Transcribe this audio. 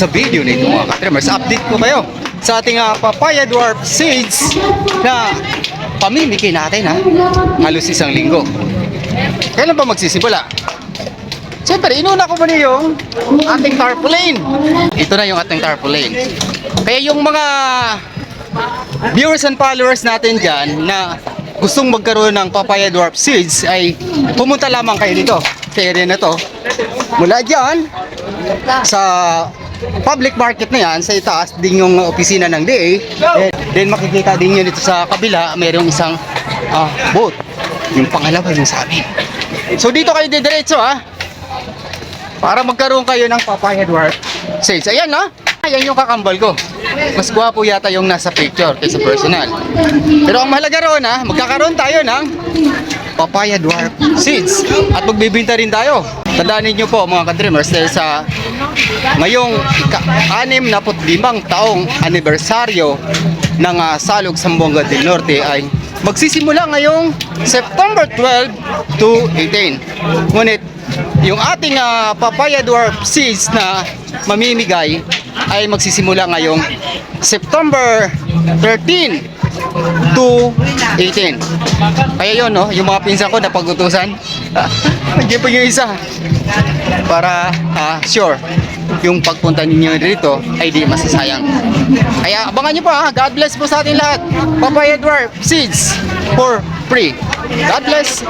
sa video nito mga ka-trimmers. Update ko kayo sa ating papaya dwarf seeds na pamimigay natin halos isang linggo. Kailan ba magsisimula? Siyempre, inuna ko muna yung ating tarpaulin. Ito na yung ating tarpaulin. Kaya yung mga viewers and followers natin dyan na gustong magkaroon ng papaya dwarf seeds ay pumunta lamang kayo dito sa area na to. Mula dyan sa public market na yan, sa itaas din yung opisina ng DA. Then makikita din yun dito sa kabila, mayroong isang boat. Yung pangalawa yung sa amin. So dito kayo didiretso para magkaroon kayo ng papaya dwarf seeds. Ayan ayan yung kakambal ko. Mas gwapo yata yung nasa picture kaysa personal. Pero ang mahalaga roon magkakaroon tayo ng papaya dwarf seeds. At magbibinta rin tayo. Tandaan niyo po mga ka-trimmers, dahil sa ngayong 65 taong anibersaryo ng Salug Zamboanga del Norte ay magsisimula ngayong September 12 to 18. Ngunit yung ating papaya dwarf seeds na mamimigay ay magsisimula ngayong September 13 to 18. Kaya yun, yung mga pinsan ko na pag-utusan, hindi po yung isa para sure yung pagpunta ninyo dito ay di masasayang. Kaya abangan nyo po God bless po sa ating lahat. Papaya dwarf seeds for free. God bless.